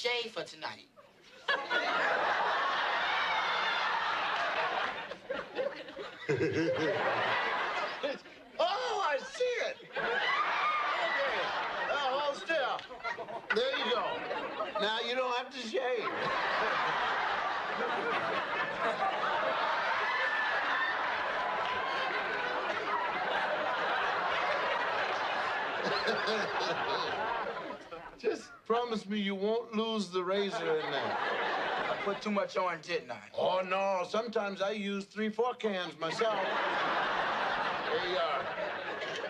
shave for tonight. Oh, I see it. Okay. Hold still. There you go. Now you don't have to shave. Just promise me you won't lose the razor in there. I put too much on, didn't I? Oh, no. Sometimes I use 3-4 cans myself. There you are.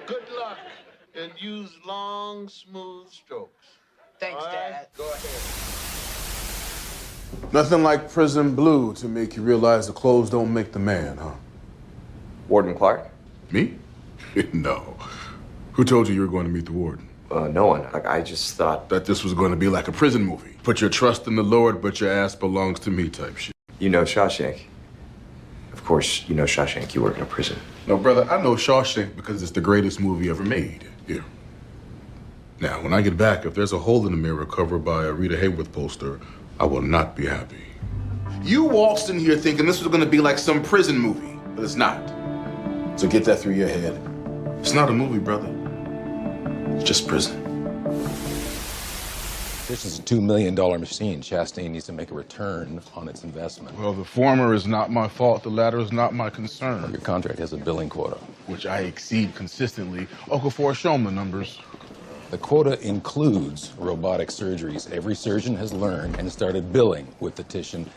Good luck, and use long, smooth strokes. Thanks, All right? Dad. Go ahead. Nothing like prison blue to make you realize the clothes don't make the man, huh? Warden Clark? Me? No. Who told you were going to meet the warden? No one. I just thought... That this was going to be like a prison movie. Put your trust in the Lord, but your ass belongs to me type shit. You know Shawshank. Of course, you know Shawshank. You work in a prison. No, brother, I know Shawshank because it's the greatest movie ever made. Here. Now, when I get back, if there's a hole in the mirror covered by a Rita Hayworth poster, I will not be happy. You waltzed in here thinking this was going to be like some prison movie, but it's not. So get that through your head. It's not a movie, brother. It's just prison. This is a $2 million machine. Chastain needs to make a return on its investment. Well, the former is not my fault. The latter is not my concern. Your contract has a billing quota. Which I exceed consistently. Okafor, show 'em the numbers. The quota includes robotic surgeries. Every surgeon has learned and started billing with the Titian,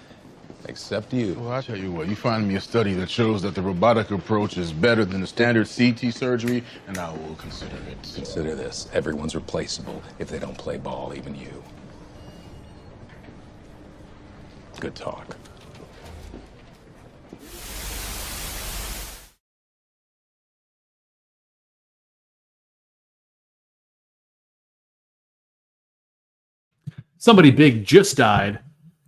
except you. Well, I tell you what, you find me a study that shows that the robotic approach is better than the standard CT surgery, and I will consider it. Consider this. Everyone's replaceable if they don't play ball, even you. Good talk. Somebody big just died.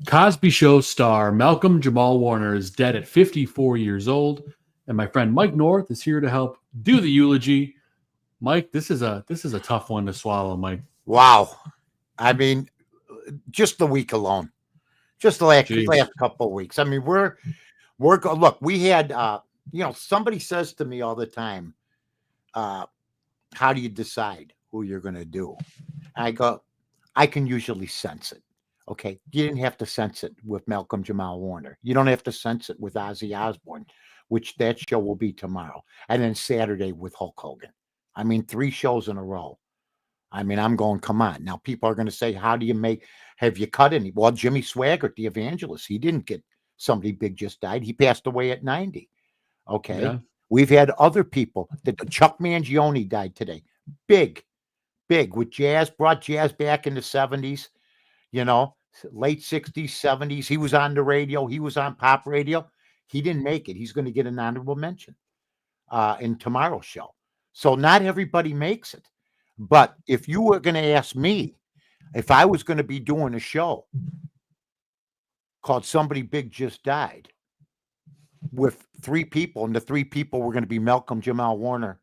Cosby Show star Malcolm-Jamal Warner is dead at 54 years old, and my friend Mike North is here to help do the eulogy. Mike, this is a tough one to swallow, Mike. Wow. I mean, just the week alone. Just the last couple of weeks. I mean, we're look, we had somebody says to me all the time, how do you decide who you're going to do? I go, I can usually sense it. Okay. You didn't have to sense it with Malcolm-Jamal Warner. You don't have to sense it with Ozzy Osbourne, which that show will be tomorrow. And then Saturday with Hulk Hogan. I mean, 3 shows in a row. I mean, I'm going, come on. Now, people are going to say, have you cut any? Well, Jimmy Swaggart, the evangelist, he didn't get somebody big just died. He passed away at 90. Okay. Yeah. We've had other people. Chuck Mangione died today. Big with jazz, brought jazz back in the 70s, late 60s, 70s. He was on the radio. He was on pop radio. He didn't make it. He's going to get an honorable mention in tomorrow's show. So not everybody makes it. But if you were going to ask me, if I was going to be doing a show called Somebody Big Just Died with 3 people, and the 3 people were going to be Malcolm-Jamal Warner,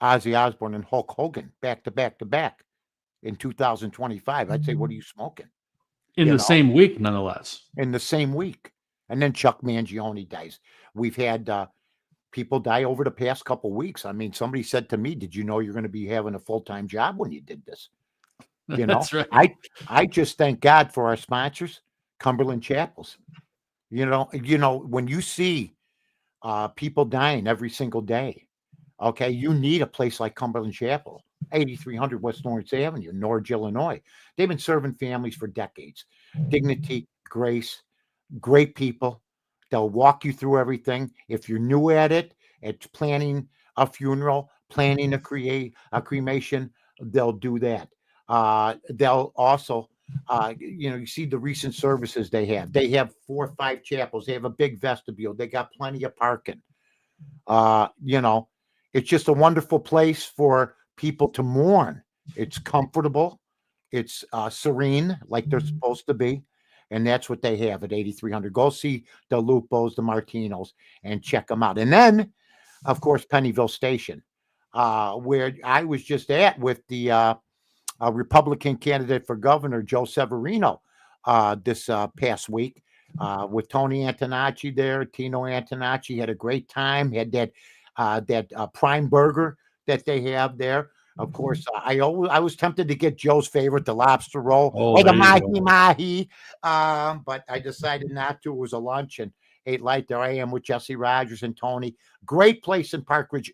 Ozzy Osbourne, and Hulk Hogan back to back to back in 2025, I'd say, what are you smoking? In the same week, nonetheless. In the same week. And then Chuck Mangione dies. We've had people die over the past couple of weeks. I mean, somebody said to me, did you know you're going to be having a full-time job when you did this? That's right. I just thank God for our sponsors, Cumberland Chapels. When you see people dying every single day, okay, you need a place like Cumberland Chapel, 8300 West Lawrence Avenue, Norwich, Illinois. They've been serving families for decades. Dignity, grace, great people. They'll walk you through everything. If you're new at it, it's planning a funeral, planning a cremation, they'll do that. They'll also, you see the recent services they have. They have 4 or 5 chapels. They have a big vestibule. They got plenty of parking. It's just a wonderful place for people to mourn. It's comfortable. It's serene, like they're supposed to be. And that's what they have at 8300. Go see the Lupos, the Martinos, and check them out. And then, of course, Pennyville Station, where I was just at with the Republican candidate for governor, Joe Severino. this past week with Tony Antonacci there. Tino Antonacci had a great time. Had that prime burger that they have there. Of course, I was tempted to get Joe's favorite, the lobster roll, or the mahi-mahi, but I decided not to. It was a lunch and ate light. There I am with Jesse Rogers and Tony. Great place in Park Ridge.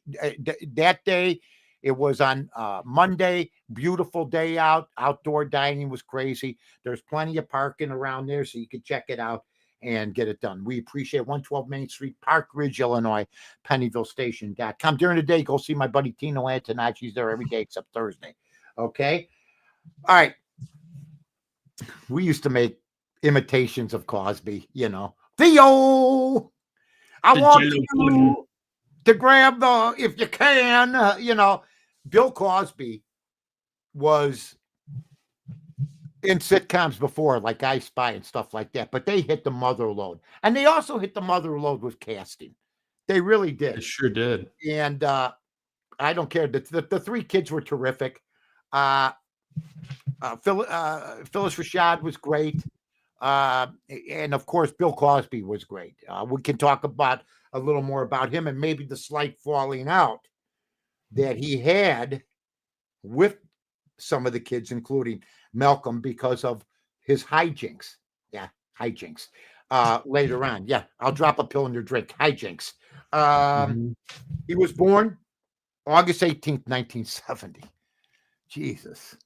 That day, it was on Monday. Beautiful day out. Outdoor dining was crazy. There's plenty of parking around there, so you can check it out and get it done. We appreciate 112 Main Street, Park Ridge, Illinois, PennyvilleStation.com. During the day, go see my buddy Tino Antonacci. He's there every day except Thursday. Okay? All right. We used to make imitations of Cosby, you know. Theo, I want you to grab the, if you can, you know. Bill Cosby was in sitcoms before, like I Spy and stuff like that, but they hit the mother load. And they also hit the mother load with casting. They really did. They sure did. And I don't care. The three kids were terrific. Phyllis Rashad was great. And of course, Bill Cosby was great. We can talk about a little more about him and maybe the slight falling out that he had with some of the kids, including Malcolm, because of his hijinks. Yeah, hijinks. Later on. Yeah, I'll drop a pill in your drink. Hijinks. He was born August 18th, 1970. Jesus.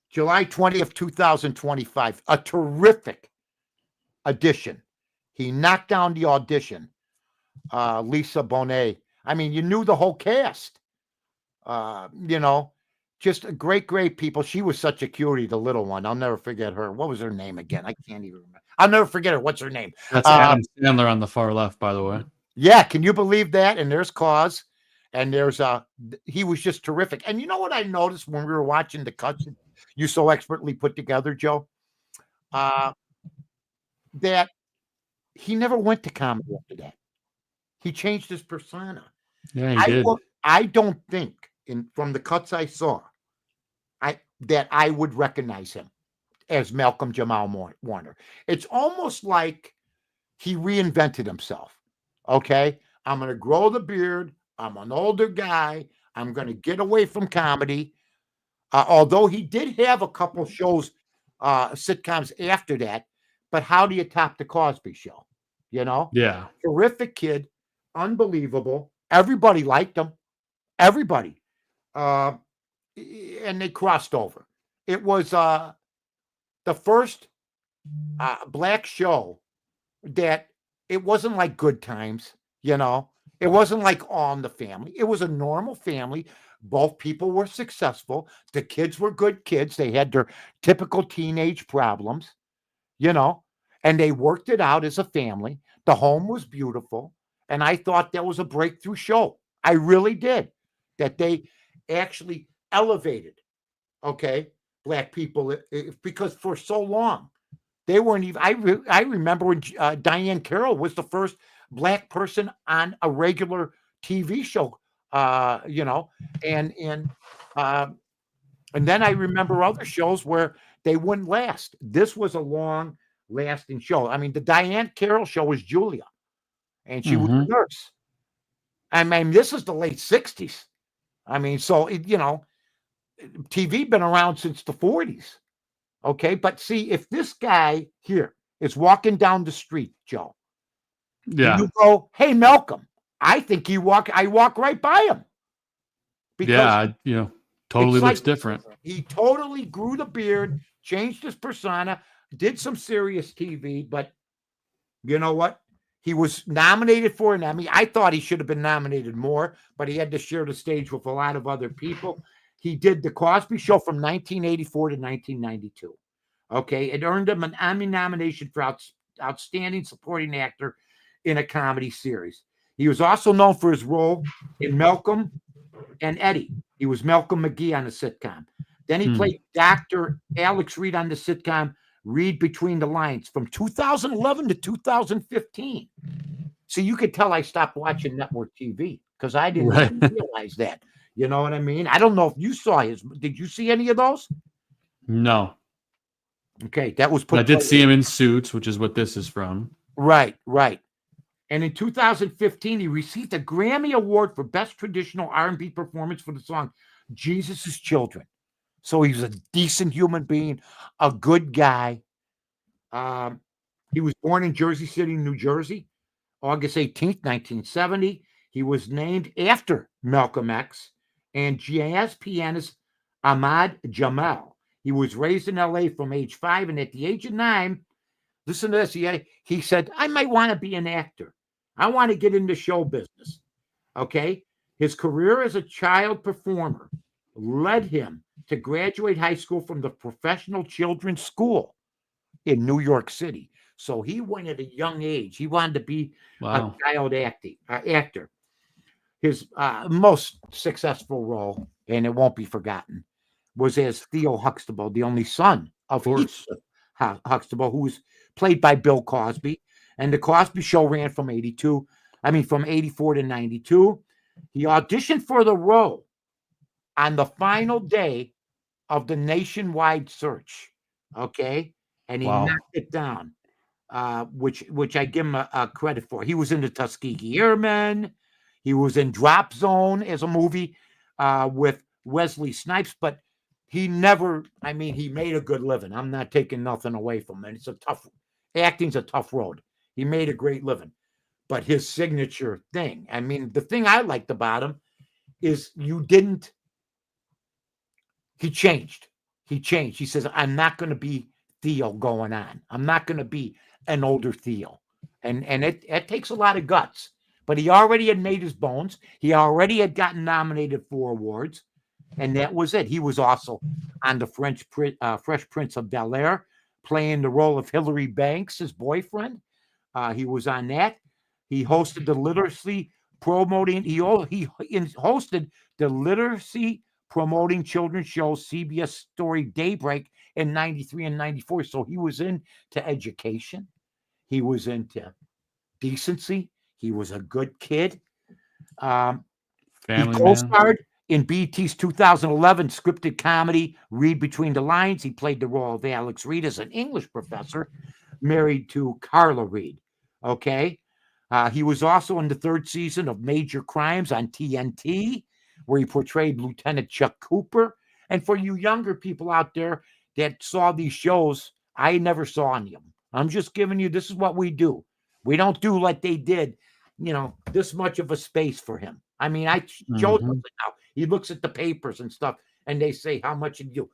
July 20th, 2025. A terrific audition. He knocked down the audition. Lisa Bonet. I mean, you knew the whole cast. You know, just great people. She was such a cutie, the little one. I'll never forget her. What was her name again? I can't even remember. I'll never forget her. What's her name? That's Adam Sandler on the far left, by the way. Yeah, can you believe that? And there's Cause, and there's he was just terrific. And you know what I noticed when we were watching the cuts you so expertly put together, Joe? That he never went to comedy after that. He changed his persona. Yeah, he did. I don't think from the cuts I saw, that I would recognize him as Malcolm-Jamal Warner. It's almost like he reinvented himself. Okay, I'm going to grow the beard. I'm an older guy. I'm going to get away from comedy. Although he did have a couple shows, sitcoms after that. But how do you top the Cosby Show? You know? Yeah. Terrific kid. Unbelievable. Everybody liked him. Everybody. And they crossed over. It was the first black show that it wasn't like Good Times, you know. It wasn't like All in the Family. It was a normal family. Both people were successful. The kids were good kids. They had their typical teenage problems, you know, and they worked it out as a family. The home was beautiful. And I thought that was a breakthrough show. I really did. That they actually elevated, okay, black people, because for so long, they weren't even, I remember when Diane Carroll was the first black person on a regular TV show, you know, and then I remember other shows where they wouldn't last. This was a long lasting show. I mean, the Diane Carroll show was Julia, and she was a nurse. I mean, this is the late 60s. I mean, so, you know, TV been around since the 40s. Okay. But see, if this guy here is walking down the street, Joe, yeah, you go, hey, Malcolm, I think I walk right by him. Because you know, totally looks different. He totally grew the beard, changed his persona, did some serious TV, but you know what? He was nominated for an Emmy. I thought he should have been nominated more, but he had to share the stage with a lot of other people. He did The Cosby Show from 1984 to 1992. Okay, it earned him an Emmy nomination for Outstanding Supporting Actor in a Comedy Series. He was also known for his role in Malcolm and Eddie. He was Malcolm McGee on the sitcom. Then he played Dr. Alex Reed on the sitcom Read Between the Lines from 2011 to 2015. So you could tell I stopped watching network TV because I didn't realize that. You know what I mean? I don't know if you saw his. Did you see any of those? No. Okay, that was I did see him in Suits, which is what this is from. Right. And in 2015, he received a Grammy Award for Best Traditional R&B Performance for the song Jesus' Children. So he's a decent human being, a good guy. He was born in Jersey City, New Jersey, August 18th, 1970. He was named after Malcolm X and jazz pianist Ahmad Jamal. He was raised in L.A. from age 5, and at the age of 9, listen to this, he said, I might want to be an actor. I want to get into show business. Okay? His career as a child performer led him to graduate high school from the Professional Children's School in New York City. So he went at a young age. He wanted to be a child actor. His most successful role, and it won't be forgotten, was as Theo Huxtable, the only son of Huxtable, who was played by Bill Cosby. And the Cosby Show ran from 84 to 92. He auditioned for the role on the final day of the nationwide search. Okay. And he knocked it down, which I give him a credit for. He was in the Tuskegee Airmen. He was in Drop Zone as a movie with Wesley Snipes, but he never, he made a good living. I'm not taking nothing away from him. Acting's a tough road. He made a great living. But his signature thing, the thing I liked about him is he changed. He says, I'm not going to be Theo going on. I'm not going to be an older Theo. And it takes a lot of guts. But he already had made his bones. He already had gotten nominated for awards. And that was it. He was also on the Fresh Prince of Bel-Air, playing the role of Hillary Banks, his boyfriend. He was on that. He hosted the literacy promoting. He hosted the literacy promoting children's show CBS Story Daybreak in 93 and 94. So he was into education. He was into decency. He was a good kid. He co-starred in BET's 2011 scripted comedy Read Between the Lines. He played the role of Alex Reed as an English professor married to Carla Reed. Okay. He was also in the 3rd season of Major Crimes on TNT, where he portrayed Lieutenant Chuck Cooper. And for you younger people out there that saw these shows, I never saw any of them. I'm just giving you, this is what we do. We don't do like they did, this much of a space for him. Joe does it now. He looks at the papers and stuff, and they say, how much did you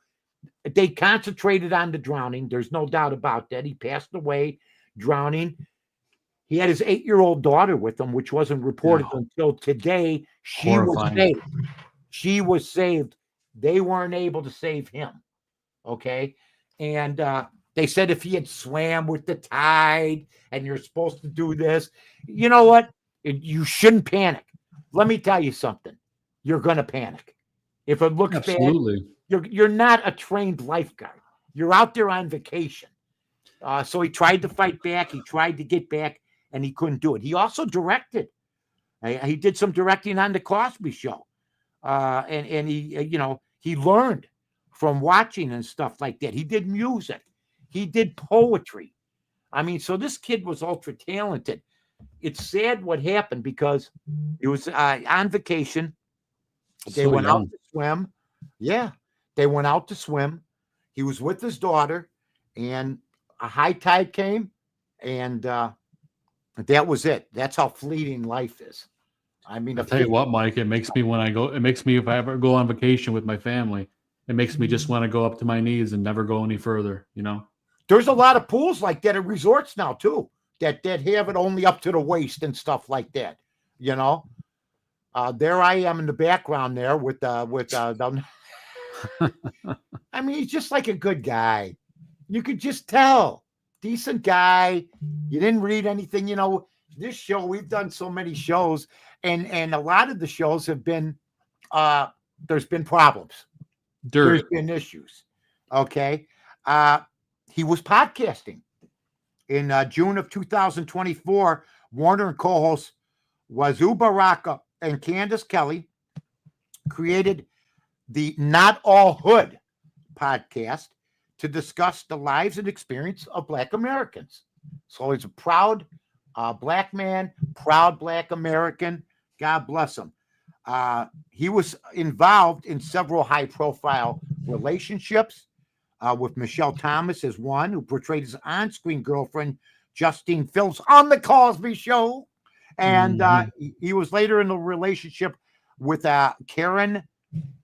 do? They concentrated on the drowning. There's no doubt about that. He passed away drowning. He had his 8-year-old daughter with him, which wasn't reported until today. She was saved. She was saved. They weren't able to save him. Okay. And they said if he had swam with the tide and you're supposed to do this, you know what? You shouldn't panic. Let me tell you something. You're going to panic. If it looks bad, you're not a trained lifeguard. You're out there on vacation. So he tried to fight back. He tried to get back, and he couldn't do it. He also directed. He did some directing on the Cosby Show. And he learned from watching and stuff like that. He did music. He did poetry. So this kid was ultra talented. It's sad what happened because he was on vacation. They went out to swim. Yeah, they went out to swim. He was with his daughter, and a high tide came, and that was it. That's how fleeting life is. I'll tell you what, Mike, it makes me if I ever go on vacation with my family, it makes me just want to go up to my knees and never go any further, There's a lot of pools like that at resorts now, too, that have it only up to the waist and stuff like that, There I am in the background there with the he's just like a good guy. You could just tell. Decent guy. You didn't read anything, This show, we've done so many shows, and a lot of the shows have been there's been problems. There's been issues. Okay. He was podcasting. In June of 2024, Warner and co-hosts Wazoo Baraka and Candace Kelly created the Not All Hood podcast to discuss the lives and experience of Black Americans. So he's a proud Black man, proud Black American. God bless him. He was involved in several high-profile relationships with Michelle Thomas as one, who portrayed his on-screen girlfriend, Justine Phillips, on the Cosby Show. And he was later in a relationship with Karen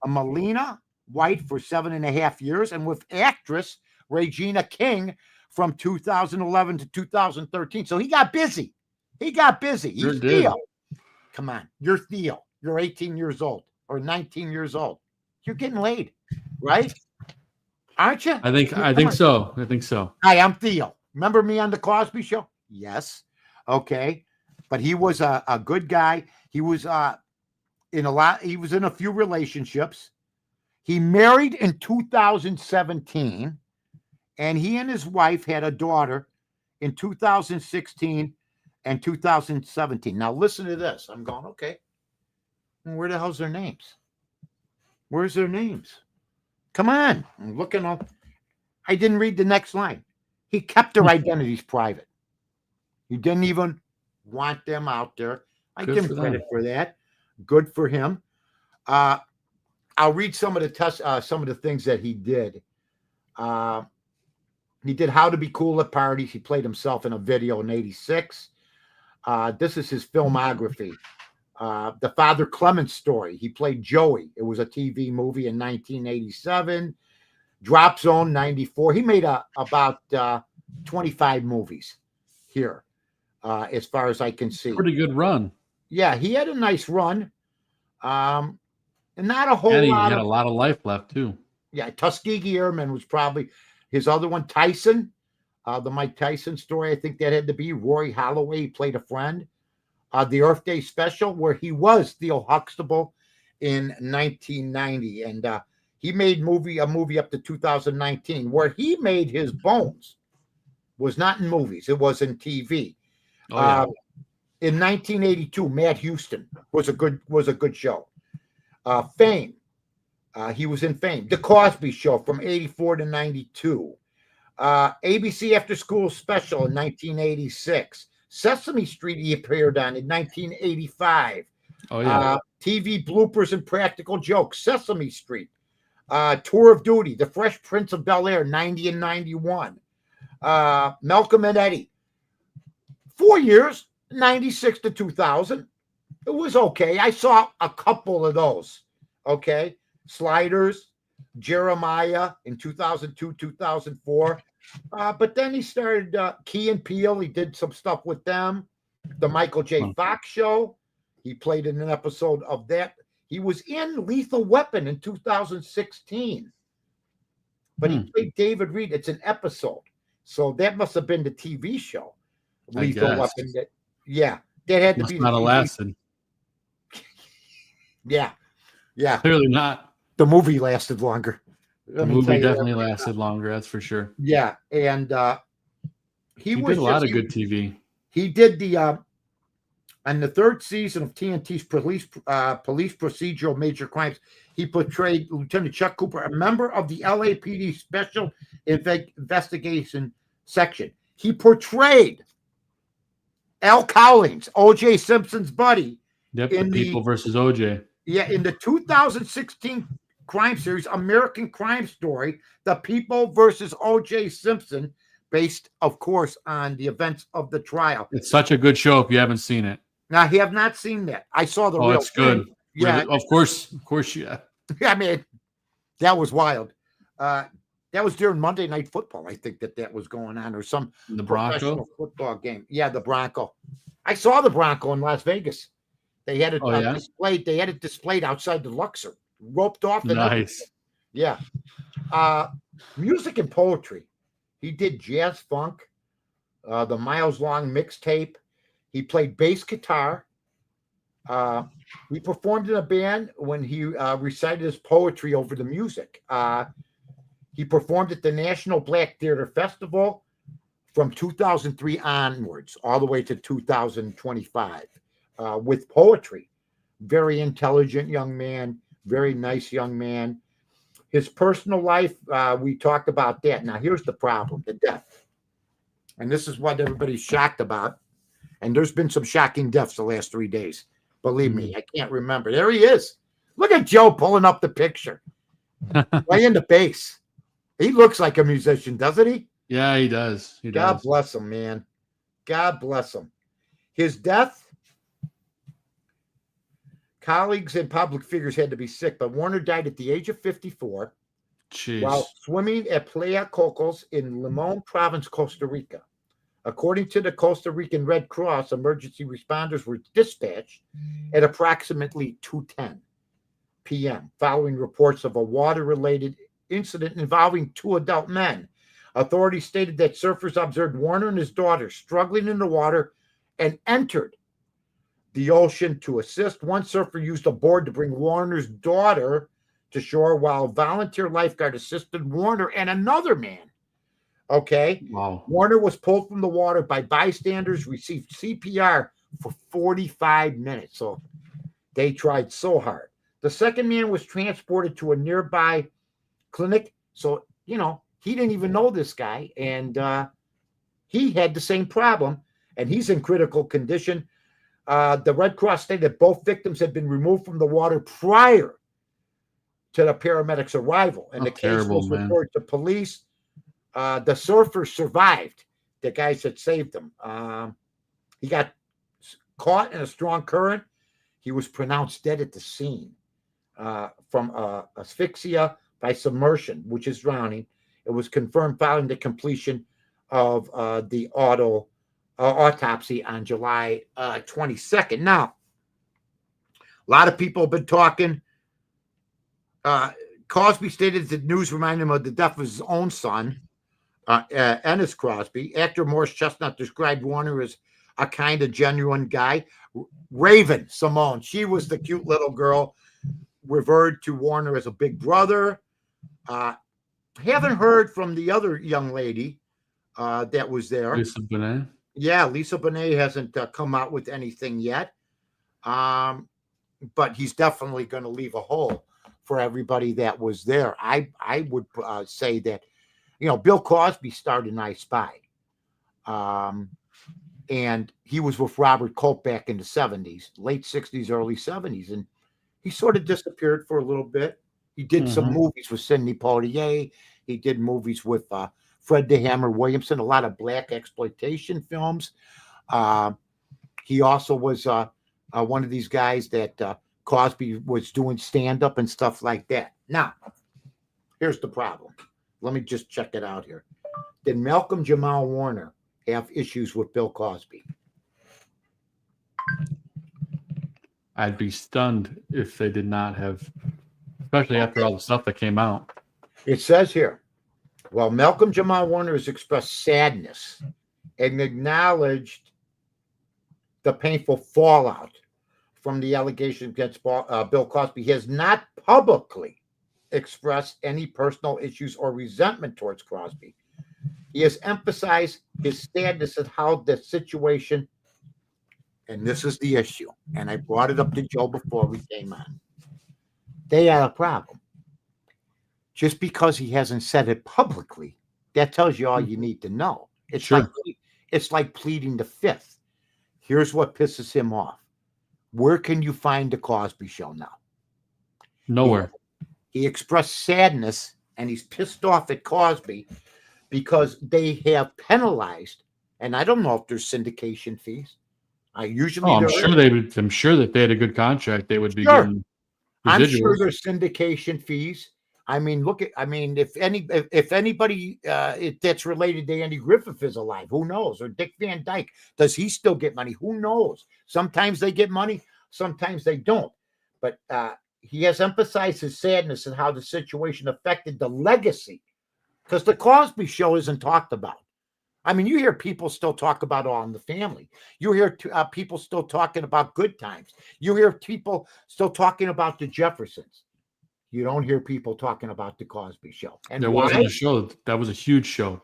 Molina White for 7.5 years, and with actress Regina King from 2011 to 2013. So he got busy. He's Sure did. Theo. Come on. You're Theo. You're 18 years old or 19 years old. You're getting laid, right? Aren't you? I think so. I think so. Hi, I'm Theo. Remember me on the Cosby Show? Yes. Okay. But he was a good guy. He was in a few relationships. He married in 2017, and he and his wife had a daughter in 2016 and 2017. Now listen to this. I'm going, okay. Where the hell's their names? Where's their names? Come on. I'm looking up. I didn't read the next line. He kept their identities private. He didn't even want them out there. I give him credit for that. Good for him. I'll read some of the things that he did. He did How to Be Cool at Parties. He played himself in a video in '86. This is his filmography. The Father Clemens Story. He played Joey. It was a TV movie in 1987. Drop Zone, 94. He made about 25 movies here, as far as I can see. Pretty good run. Yeah, he had a nice run. And not a whole And he lot. had a lot of life left, too. Yeah, Tuskegee Airmen was probably his other one. Tyson, the Mike Tyson story. I think that had to be Rory Holloway. He played a friend. The Earth Day Special, where he was Theo Huxtable in 1990. And he made a movie up to 2019, where he made his bones. Was not in movies. It was in TV. Oh, yeah. In 1982, Matt Houston was a good show. Fame. He was in Fame. The Cosby Show from 84 to 92. ABC After School Special in 1986. Sesame Street he appeared on in 1985. Oh, yeah. TV Bloopers and Practical Jokes. Sesame Street. Tour of Duty. The Fresh Prince of Bel-Air, 90 and 91. Malcolm and Eddie. 4 years, 96 to 2000. It was okay. I saw a couple of those. Okay. Sliders, Jeremiah in 2002, 2004. But then he started Key and Peele. He did some stuff with them. The Michael J. Fox Show. He played in an episode of that. He was in Lethal Weapon in 2016. But he played David Reed. It's an episode. So that must have been the TV show. Lethal Weapon. That had to be not have lasted. Yeah. Clearly not. The movie lasted longer. The movie definitely lasted longer, that's for sure. Yeah, and he did a lot of good TV. He did the on the third season of TNT's police procedural major crimes. He portrayed Lieutenant Chuck Cooper, a member of the LAPD Special Investigation Section. He portrayed Al Cowlings, O.J. Simpson's buddy. Yep, in the People versus O.J. Yeah, in the 2016 crime series, American Crime Story, The People versus O.J. Simpson, based, of course, on the events of the trial. It's such a good show if you haven't seen it. Now, I have not seen that. I saw the real it's good. thing. Yeah. Really? Of course, yeah. I mean, that was wild. That was during Monday Night Football. I think that was going on, or some the Bronco football game. Yeah, the Bronco. I saw the Bronco in Las Vegas. They had it displayed. They had it displayed outside the Luxor, roped off. Nice. Yeah. Music and poetry. He did jazz funk, the Miles Long mixtape. He played bass guitar. He performed in a band when he recited his poetry over the music. He performed at the National Black Theater Festival from 2003 onwards, all the way to 2025, with poetry. Very intelligent young man, very nice young man. His personal life, we talked about that. Now, here's the problem, the death. And this is what everybody's shocked about. And there's been some shocking deaths the last 3 days. Believe me, I can't remember. There he is. Look at Joe pulling up the picture. Playing the bass. He looks like a musician, doesn't he? Yeah, he does. He God does. bless him, man. God bless him. His death, colleagues and public figures had to be sick, but Warner died at the age of 54 Jeez. while swimming at Playa Cocos in Limon Province, Costa Rica. According to the Costa Rican Red Cross, emergency responders were dispatched at approximately 2:10 p.m. following reports of a water-related incident involving 2 adult men. Authorities stated that surfers observed Warner and his daughter struggling in the water and entered the ocean to assist. One surfer used a board to bring Warner's daughter to shore, while a volunteer lifeguard assisted Warner and another man. Okay. Wow. Warner was pulled from the water by bystanders, received CPR for 45 minutes. So they tried so hard. The second man was transported to a nearby clinic. So, he didn't even know this guy. And he had the same problem. And he's in critical condition. The Red Cross stated that both victims had been removed from the water prior to the paramedics' arrival. And the case was reported to police. The surfer survived. The guys that saved him. He got caught in a strong current. He was pronounced dead at the scene from asphyxia by submersion, which is drowning. It was confirmed following the completion of the autopsy on July 22nd. Now, a lot of people have been talking. Cosby stated that the news reminded him of the death of his own son, Ennis Crosby. Actor Morris Chestnut described Warner as a kind of genuine guy. Raven Simone, she was the cute little girl, referred to Warner as a big brother. Haven't heard from the other young lady that was there. Lisa Bonet. Yeah, Lisa Bonet hasn't come out with anything yet. But he's definitely going to leave a hole for everybody that was there. I would say that, Bill Cosby starred in I Spy. And he was with Robert Culp back in the 70s, late 60s, early 70s. And he sort of disappeared for a little bit. He did some movies with Sidney Poitier. He did movies with Fred the Hammer Williamson, a lot of black exploitation films. He also was one of these guys that Cosby was doing stand-up and stuff like that. Now, here's the problem. Let me just check it out here. Did Malcolm-Jamal Warner have issues with Bill Cosby? I'd be stunned if they did not have, especially after all the stuff that came out. It says here, well, Malcolm-Jamal Warner has expressed sadness and acknowledged the painful fallout from the allegations against Bill Cosby. He has not publicly expressed any personal issues or resentment towards Cosby. He has emphasized his sadness at how the situation, and this is the issue, and I brought it up to Joe before we came on. They had a problem. Just because he hasn't said it publicly, that tells you all you need to know. It's like pleading the fifth. Here's what pisses him off. Where can you find the Cosby Show now? Nowhere. He expressed sadness, and he's pissed off at Cosby because they have penalized, and I don't know if there's syndication fees. I'm sure that if they had a good contract, they would be getting residuals. I'm sure there's syndication fees. I mean, if anybody that's related to Andy Griffith is alive, who knows? Or Dick Van Dyke, does he still get money? Who knows? Sometimes they get money, sometimes they don't. But he has emphasized his sadness and how the situation affected the legacy, because the Cosby Show isn't talked about. I mean, you hear people still talk about All in the Family. You hear people still talking about Good Times. You hear people still talking about the Jeffersons. You don't hear people talking about the Cosby Show. And there wasn't a show. That was a huge show.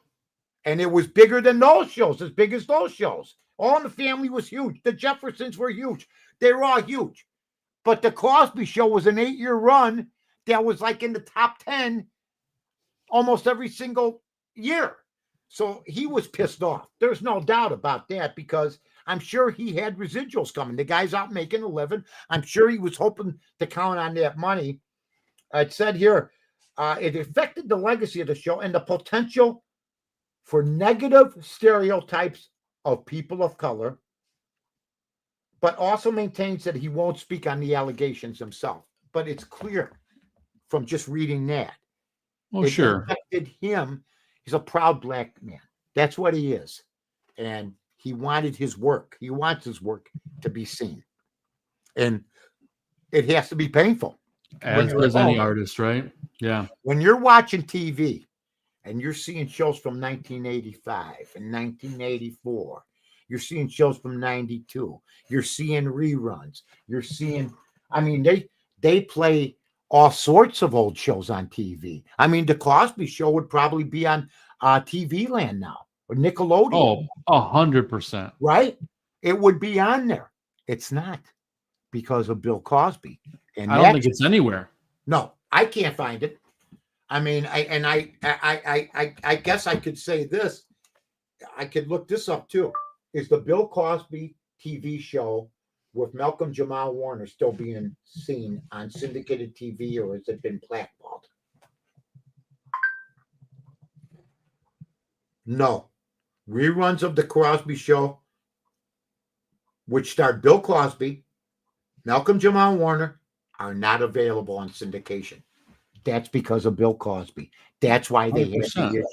And it was bigger than those shows, as big as those shows. All in the Family was huge. The Jeffersons were huge. They were all huge. But the Cosby Show was an 8-year run that was like in the top 10 almost every single year. So he was pissed off. There's no doubt about that, because I'm sure he had residuals coming. The guy's out making a living. I'm sure he was hoping to count on that money. It said here, it affected the legacy of the show and the potential for negative stereotypes of people of color, but also maintains that he won't speak on the allegations himself. But it's clear from just reading that. Oh, it sure. affected him. He's a proud black man. That's what he is. And he wanted his work. He wants his work to be seen. And it has to be painful. As does any artist, right? Yeah. When you're watching TV and you're seeing shows from 1985 and 1984, you're seeing shows from 92, you're seeing reruns, you're seeing, I mean, they play all sorts of old shows on TV. I mean, the Cosby Show would probably be on TV Land now, or Nickelodeon. Oh, 100%. Right? It would be on there. It's not, because of Bill Cosby. And I don't think it's anywhere. No, I can't find it. I mean, I guess I could say this. I could look this up too. Is the Bill Cosby TV show with Malcolm-Jamal Warner still being seen on syndicated TV, or has it been blackballed? No. Reruns of the Cosby Show, which starred Bill Cosby, Malcolm-Jamal Warner, are not available on syndication. That's because of Bill Cosby. That's why they had the issue.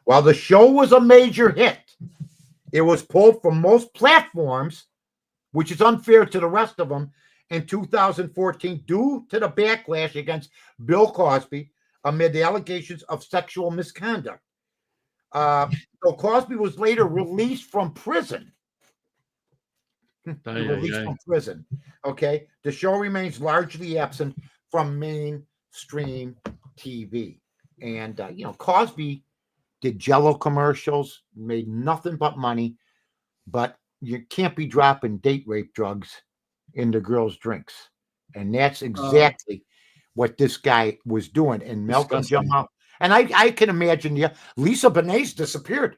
While the show was a major hit, it was pulled from most platforms, which is unfair to the rest of them, in 2014 due to the backlash against Bill Cosby amid the allegations of sexual misconduct. So Cosby was later released from prison. From prison. Okay. The show remains largely absent from mainstream TV. And, Cosby did Jell-O commercials, made nothing but money, but you can't be dropping date rape drugs into girls' drinks. And that's exactly what this guy was doing. And Malcolm-Jamal, and I can imagine, Lisa Bonet's disappeared.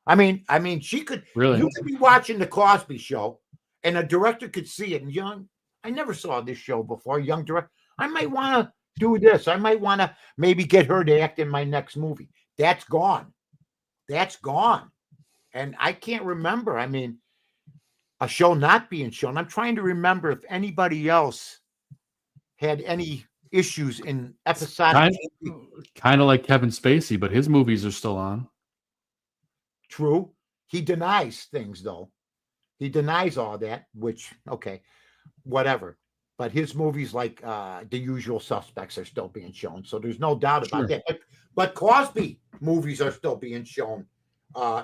I mean, she could, really, you could be watching the Cosby Show and a director could see it. And I never saw this show before. Young director, I might want to do this. I might want to maybe get her to act in my next movie. That's gone. That's gone. And I can't remember. I mean, a show not being shown. I'm trying to remember if anybody else had any issues in episodic. Kind of like Kevin Spacey, but his movies are still on. True. He denies things, though. He denies all that, which, okay, whatever. But his movies like The Usual Suspects are still being shown. So there's no doubt about that. But Cosby movies are still being shown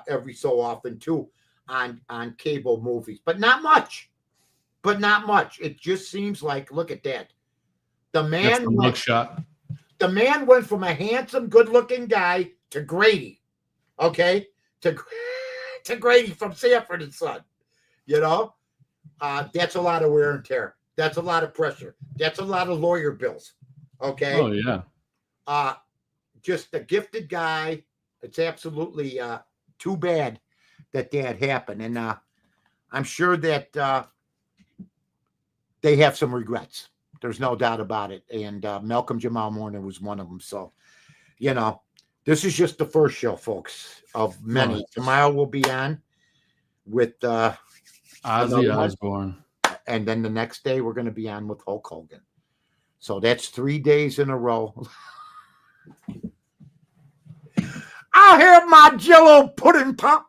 every so often, too, on cable movies. But not much. It just seems like, look at that. The man went from a handsome, good-looking guy to Grady. Okay? To Grady from Sanford and Son. That's a lot of wear and tear. That's a lot of pressure. That's a lot of lawyer bills. Okay. Oh, yeah. Just a gifted guy. It's absolutely too bad that happened. And I'm sure that they have some regrets. There's no doubt about it. And Malcolm-Jamal Warner was one of them. So, this is just the first show, folks, of many. Right. Tomorrow we'll be on with Ozzy Osbourne. And then the next day we're going to be on with Hulk Hogan. So that's 3 days in a row. I'll have my Jell-O pudding pop.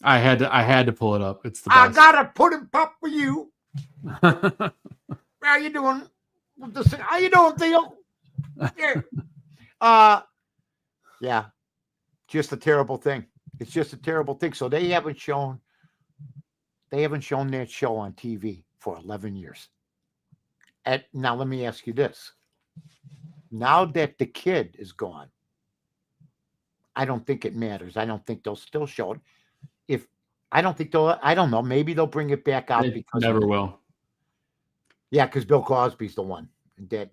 I had to pull it up. It's the best. I got a pudding pop for you. How you doing? How you doing, Theo? Yeah. Just a terrible thing. It's just a terrible thing. So they haven't shown that show on TV for 11 years. Now let me ask you this. Now that the kid is gone, I don't think it matters. I don't think they'll still show it. I don't know. Maybe they'll bring it back out because never will. Yeah, because Bill Cosby's the one. that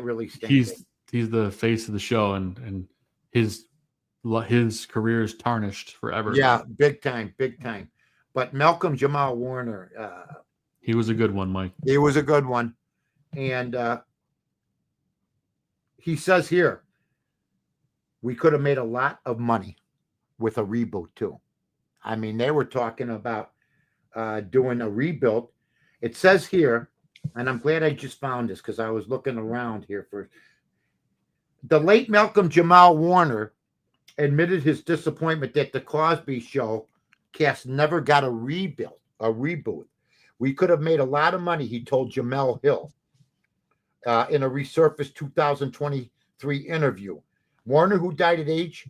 really stands. He's the face of the show, and his career is tarnished forever. Yeah, big time. But Malcolm-Jamal Warner, he was a good one, Mike. He was a good one, and he says here, we could have made a lot of money with a reboot too. I mean, they were talking about doing a rebuild. It says here, and I'm glad I just found this because I was looking around here for the late Malcolm-Jamal Warner admitted his disappointment that the Cosby Show cast never got a reboot. We could have made a lot of money, he told Jamel Hill in a resurfaced 2023 interview. Warner, who died at age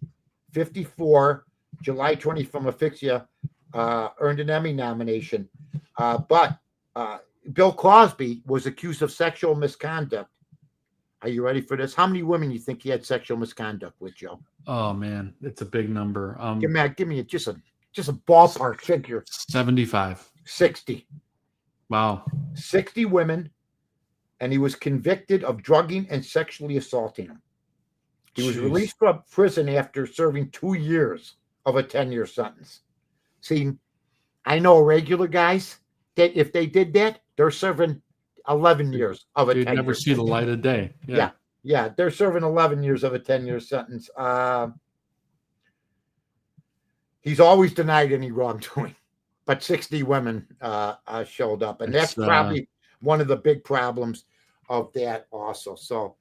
54, July 20 from asphyxia, earned an Emmy nomination. But Bill Cosby was accused of sexual misconduct. Are you ready for this? How many women do you think he had sexual misconduct with, Joe? Oh man, it's a big number. Give me just a ballpark figure. 75. 60. Wow. 60 women, and he was convicted of drugging and sexually assaulting them. He was released from prison after serving 2 years of a 10-year sentence. See, I know regular guys that if they did that, they're serving 11 years of a 10-year sentence. They'd never see the light of day. Yeah, they're serving 11 years of a 10-year sentence. He's always denied any wrongdoing, but 60 women showed up, and that's probably one of the big problems of that also. So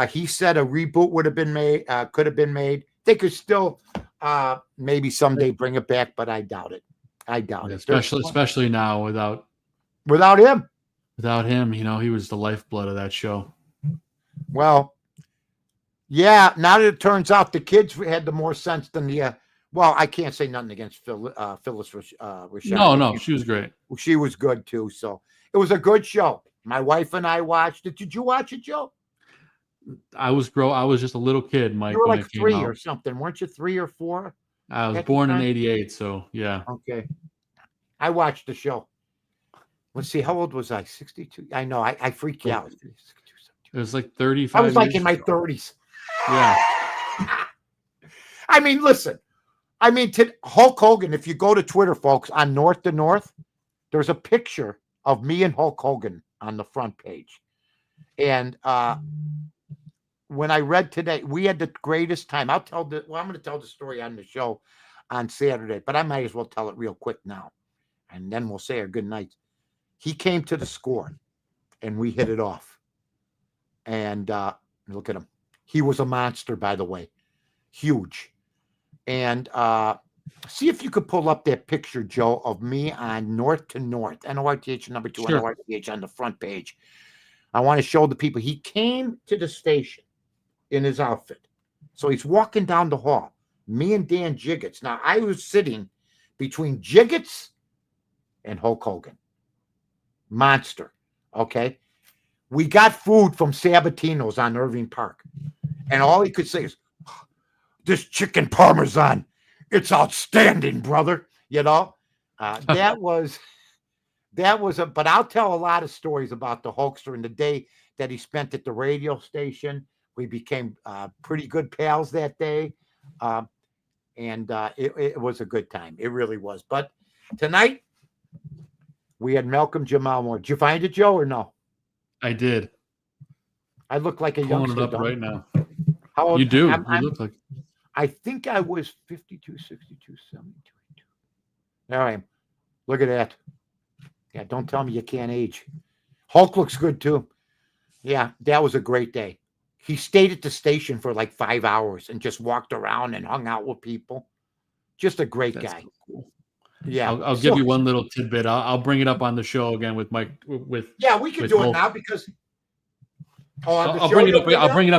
he said a reboot would have been made, could have been made. They could still maybe someday bring it back, but I doubt it. Especially now without him. Without him, he was the lifeblood of that show. Well, yeah. Now that it turns out the kids had the more sense than the. Well, I can't say nothing against Phyllis Rashad. No, she was great. She was good too. So it was a good show. My wife and I watched it. Did you watch it, Joe? I was just a little kid, Mike. You were like 3 or something, weren't you? 3 or 4? I was born in '88, so yeah. Okay. I watched the show. Let's see, how old was I? 62. I know. I freaked you out. It was like 35. I was like in my 30s. Yeah. I mean, listen. To Hulk Hogan, if you go to Twitter, folks, on North to North, there's a picture of me and Hulk Hogan on the front page. And when I read today, we had the greatest time. I'm going to tell the story on the show on Saturday, but I might as well tell it real quick now. And then we'll say our good night. He came to the score, and we hit it off. And look at him. He was a monster, by the way. Huge. And see if you could pull up that picture, Joe, of me on North to North. NORTH number 2, sure. NORTH on the front page. I want to show the people. He came to the station in his outfit. So he's walking down the hall. Me and Dan Jiggets. Now, I was sitting between Jiggets and Hulk Hogan. Monster. Okay? We got food from Sabatino's on Irving Park. And all he could say is, this chicken parmesan, it's outstanding, brother. That was but I'll tell a lot of stories about the Hulkster and the day that he spent at the radio station. We became pretty good pals that day. And it was a good time. It really was. But tonight, we had Malcolm-Jamal Warner. Did you find it, Joe, or no? I did. I look like a youngster. Pulling it up right now. How old? You do. You look like. I think I was 52, 62, 72. All right. Look at that. Yeah, don't tell me you can't age. Hulk looks good, too. Yeah, that was a great day. He stayed at the station for like 5 hours and just walked around and hung out with people. Just a great guy. So cool. Yeah. I'll give you one little tidbit. I'll bring it up on the show again with Mike. Yeah, we can do Hulk. It now because. I'll bring it up. I'll bring it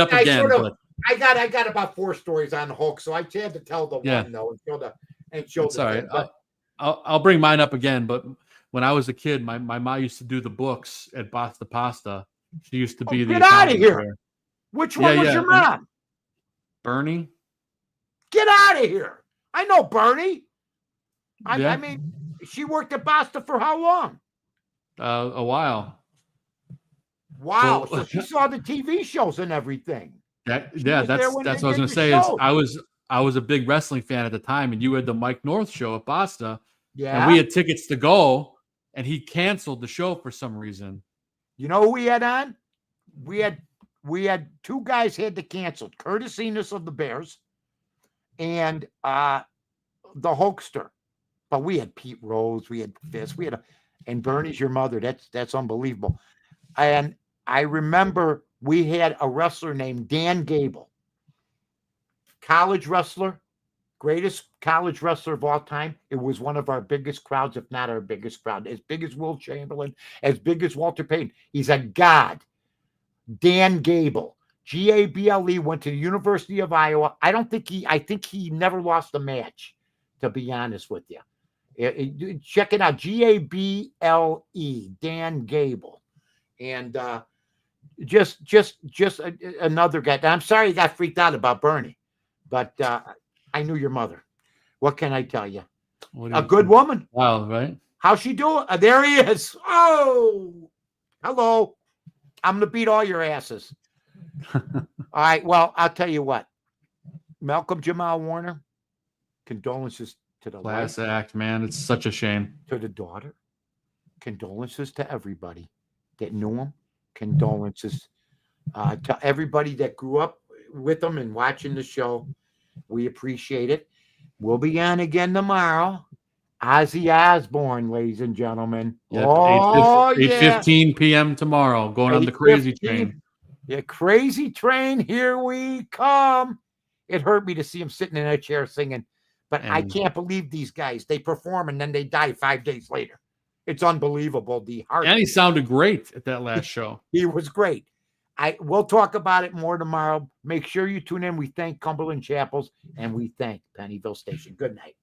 up again. But I got about 4 stories on the Hulk, so I had to tell the one though and show the. Sorry, I'll bring mine up again. But when I was a kid, my mom used to do the books at Basta Pasta. She used to be the. Get out of here! There. Which one was your mom? Bernie. Get out of here! I know Bernie. I mean, she worked at Basta for how long? A while. Wow. Well, So she saw the TV shows and everything. that's was there that's when what they I was did gonna the say is show. I was a big wrestling fan at the time, and you had the Mike North show at Basta, Yeah. and we had tickets to go, and he canceled the show for some reason. You know who we had on? We had two guys had to cancel. Curtis Enos of the Bears and the Hulkster. But we had Pete Rose, we had this, and Bernie's your mother. That's unbelievable. And I remember we had a wrestler named Dan Gable, college wrestler, greatest college wrestler of all time. It was one of our biggest crowds, if not our biggest crowd, as big as Will Chamberlain, as big as Walter Payton. He's a god. Dan Gable, Gable, went to the University of Iowa. I think he never lost a match, to be honest with you. Check it out, Gable, Dan Gable. And just another guy. I'm sorry you got freaked out about Bernie, but I knew your mother. What can I tell you? A good woman. Wow, right? How's she doing? There he is. Oh, hello. I'm going to beat all your asses. All right. Well, I'll tell you what. Malcolm-Jamal Warner, condolences to the Class wife, act, man. It's such a shame. to the daughter. Condolences to everybody that knew him. Condolences to everybody that grew up with him and watching the show. We appreciate it. We'll be on again tomorrow. Ozzy Osbourne, ladies and gentlemen. Yep, Oh, 8:15 p.m. tomorrow, going on the crazy 8:15. train. Yeah, crazy train. Here we come. It hurt me to see him sitting in a chair singing, but I can't believe these guys. They perform and then they die 5 days later. It's unbelievable. The heart. And he sounded great at that last show. He was great. We'll talk about it more tomorrow. Make sure you tune in. We thank Cumberland Chapels and we thank Pennyville Station. Good night.